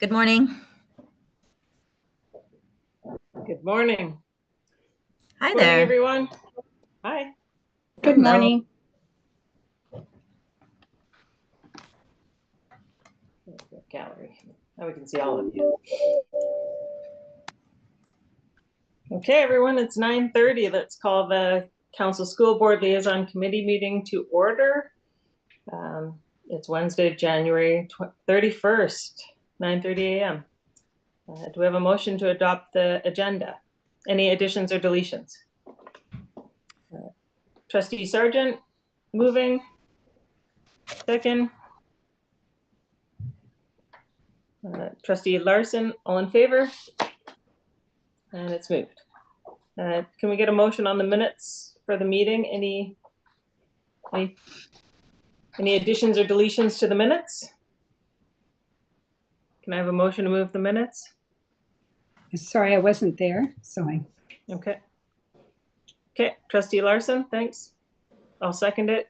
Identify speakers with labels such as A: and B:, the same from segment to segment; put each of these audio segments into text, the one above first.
A: Good morning.
B: Good morning.
A: Hi
B: Good morning,
A: there.
B: everyone. Hi.
C: Good
A: Hello.
C: morning.
B: Gallery. Now we can see all of you. Okay, everyone, it's 9:30. Let's call the Council School Board Liaison Committee meeting to order. It's Wednesday, January 31st, 9:30 a.m. Do we have a motion to adopt the agenda? Any additions or deletions? Trustee Sargent, moving. Second. Trustee Larson, all in favor? And it's moved. Can we get a motion on the minutes for the meeting? Any additions or deletions to the minutes? Can I have a motion to move the minutes?
C: Sorry, I wasn't there, so
B: Okay. Okay, Trustee Larson, thanks. I'll second it.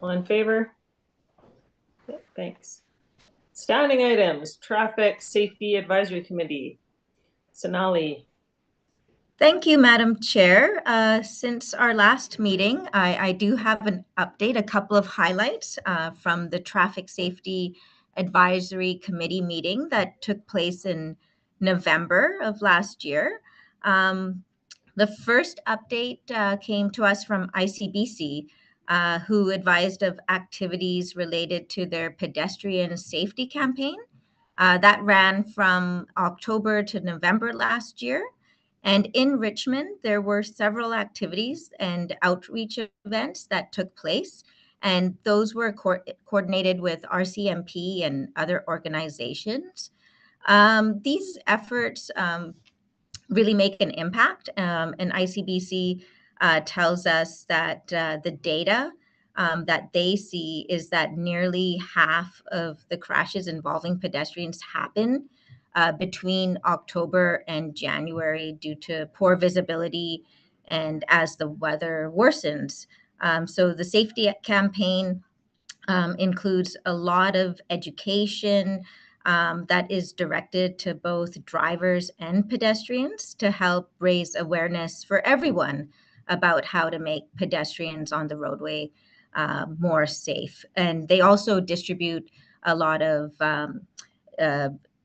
B: All in favor? Yeah, thanks. Standing items, Traffic Safety Advisory Committee. Sonali.
A: Thank you, Madam Chair. Since our last meeting, I do have an update, a couple of highlights from the Traffic Safety Advisory Committee meeting that took place in November of last year. The first update came to us from ICBC, who advised of activities related to their pedestrian safety campaign. That ran from October to November last year. And in Richmond, there were several activities and outreach events that took place. And those were coordinated with RCMP and other organizations. These efforts really make an impact. And ICBC tells us that the data that they see is that nearly half of the crashes involving pedestrians happen between October and January due to poor visibility and as the weather worsens. So the safety campaign includes a lot of education that is directed to both drivers and pedestrians to help raise awareness for everyone about how to make pedestrians on the roadway more safe. And they also distribute a lot of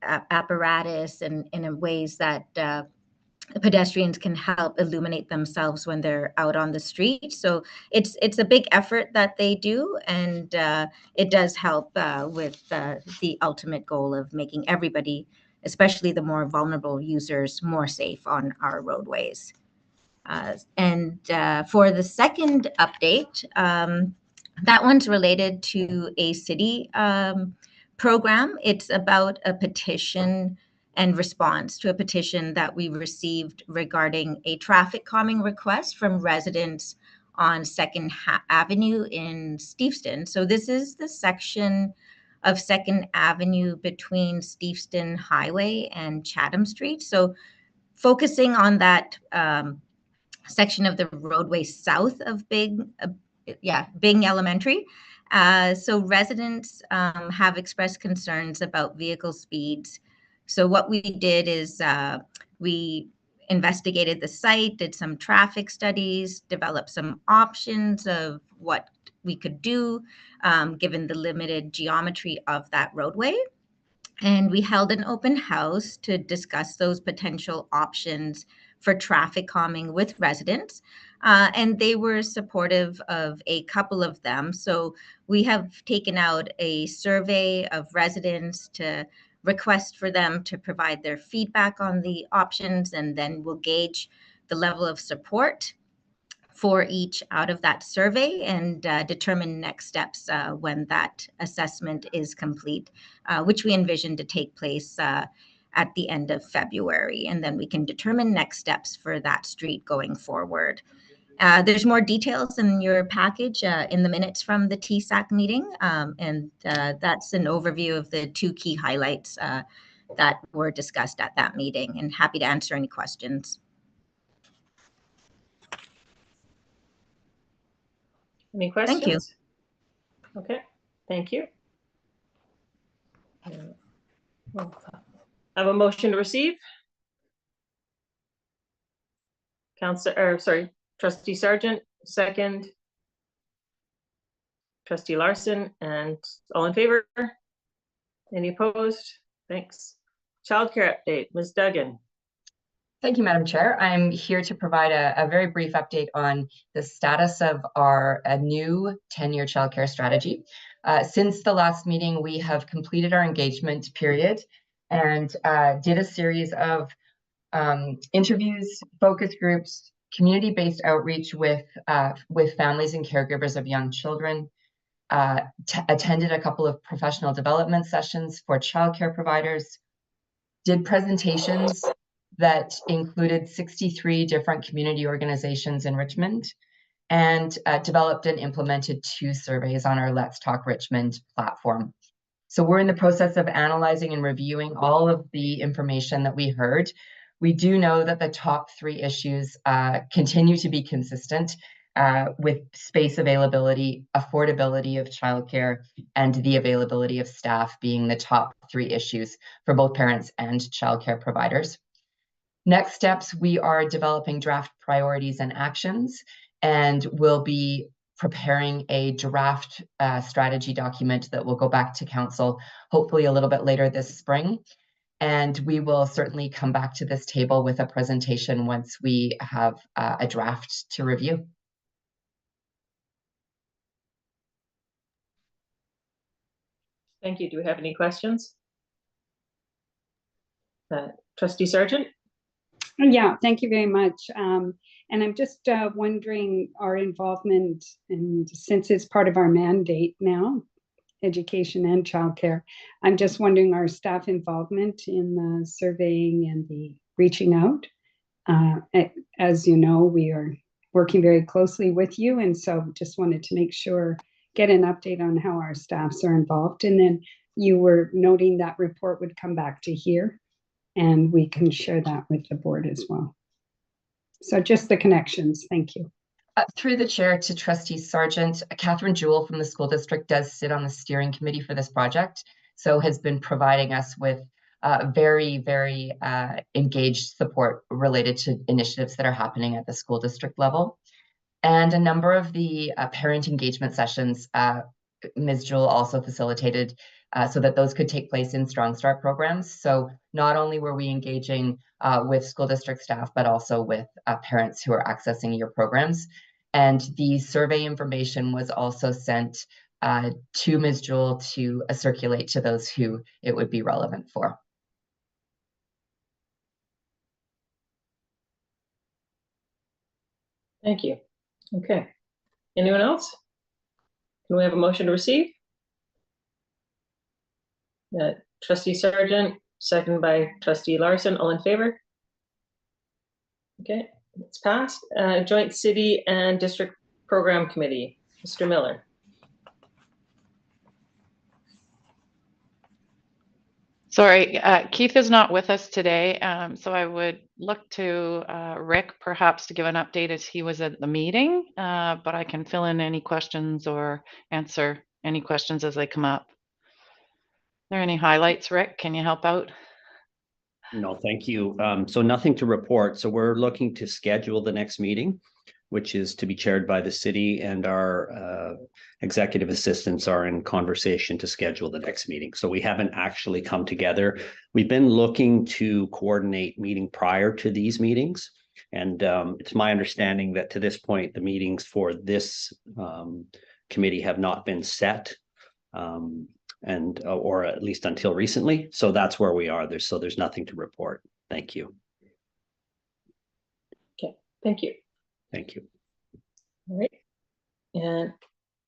A: apparatus and in ways that pedestrians can help illuminate themselves when they're out on the street. So it's a big effort that they do, and it does help with the ultimate goal of making everybody, especially the more vulnerable users, more safe on our roadways. And for the second update, that one's related to a city program. It's about a petition and response to a petition that we received regarding a traffic calming request from residents on 2nd Avenue in Steveston. So this is the section of 2nd Avenue between Steveston Highway and Chatham Street. So focusing on that section of the roadway south of Byng Elementary. So residents have expressed concerns about vehicle speeds. So what we did is we investigated the site, did some traffic studies, developed some options of what we could do given the limited geometry of that roadway. And we held an open house to discuss those potential options for traffic calming with residents. And they were supportive of a couple of them. So we have taken out a survey of residents to request for them to provide their feedback on the options, and then we'll gauge the level of support for each out of that survey and determine next steps when that assessment is complete, which we envision to take place at the end of February. And then we can determine next steps for that street going forward. There's more details in your package in the minutes from the TSAC meeting. And that's an overview of the two key highlights that were discussed at that meeting, and happy to answer any questions.
B: Any questions?
A: Thank you.
B: Okay, thank you. I have a motion to receive. Trustee Sargent, second. Trustee Larson, and all in favor? Any opposed? Thanks. Childcare update, Ms. Duggan.
D: Thank you, Madam Chair. I'm here to provide a very brief update on the status of our new 10-year childcare strategy. Since the last meeting, we have completed our engagement period and did a series of interviews, focus groups, community-based outreach with families and caregivers of young children, attended a couple of professional development sessions for childcare providers, did presentations that included 63 different community organizations in Richmond, and developed and implemented 2 surveys on our Let's Talk Richmond platform. So we're in the process of analyzing and reviewing all of the information that we heard. We do know that the top 3 issues continue to be consistent with space availability, affordability of childcare, and the availability of staff being the top 3 issues for both parents and childcare providers. Next steps, we are developing draft priorities and actions, and we'll be preparing a draft strategy document that will go back to council, hopefully a little bit later this spring. And we will certainly come back to this table with a presentation once we have a draft to review.
B: Thank you. Do we have any questions? Trustee Sargent?
C: Yeah, thank you very much. And I'm just wondering our involvement, and since it's part of our mandate now, education and childcare, I'm just wondering our staff involvement in the surveying and the reaching out. As you know, we are working very closely with you, and so just wanted to make sure, get an update on how our staffs are involved. And then you were noting that report would come back to here, and we can share that with the board as well. So just the connections. Thank you.
D: Through the chair to Trustee Sargent, Catherine Jewell from the school district does sit on the steering committee for this project, so has been providing us with very, very engaged support related to initiatives that are happening at the school district level. And a number of the parent engagement sessions, Ms. Jewell also facilitated so that those could take place in Strong Start programs. So not only were we engaging with school district staff, but also with parents who are accessing your programs. And the survey information was also sent to Ms. Jewell to circulate to those who it would be relevant for.
B: Thank you. Okay. Anyone else? Can we have a motion to receive? Trustee Sargent, second by Trustee Larson. All in favor? Okay, it's passed. Joint City and District Program Committee, Mr. Miller.
E: Sorry, Keith is not with us today, so I would look to Rick perhaps to give an update as he was at the meeting, but I can fill in any questions or answer any questions as they come up. Are there any highlights, Rick? Can you help out?
F: No, thank you. So nothing to report. So we're looking to schedule the next meeting, which is to be chaired by the city, and our executive assistants are in conversation to schedule the next meeting. So we haven't actually come together. We've been looking to coordinate meeting prior to these meetings. And it's my understanding that to this point, the meetings for this committee have not been set. Or at least until recently. So that's where we are. There's nothing to report. Thank you.
B: Okay, thank you.
F: Thank you.
B: All right. And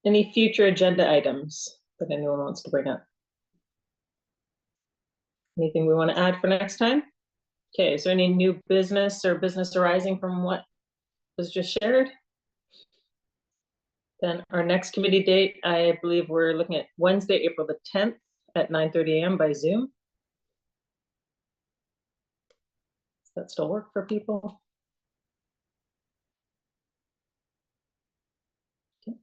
B: any future agenda items that anyone wants to bring up? Anything we want to add for next time? Okay, is there any new business or business arising from what was just shared? Then our next committee date, I believe we're looking at Wednesday, April the 10th at 9:30 a.m. by Zoom. Does that still work for people? Okay.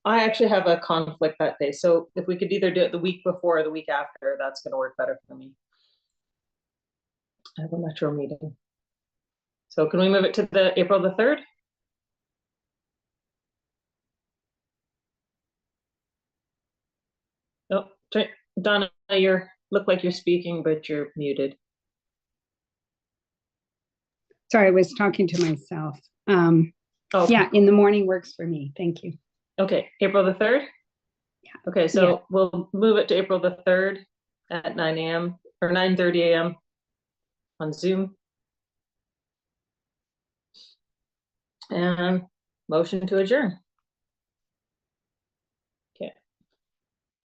B: I actually have a conflict that day, so if we could either do it the week before or the week after, that's going to work better for me. I have a metro meeting. So can we move it to the April the 3rd? Oh, Donna, look like you're speaking, but you're muted.
C: Sorry, I was talking to myself.
B: Okay.
C: Yeah, in the morning works for me. Thank you.
B: Okay, April the 3rd?
C: Yeah.
B: Okay, so we'll move it to April the 3rd at 9 a.m. or 9:30 a.m. on Zoom. And motion to adjourn.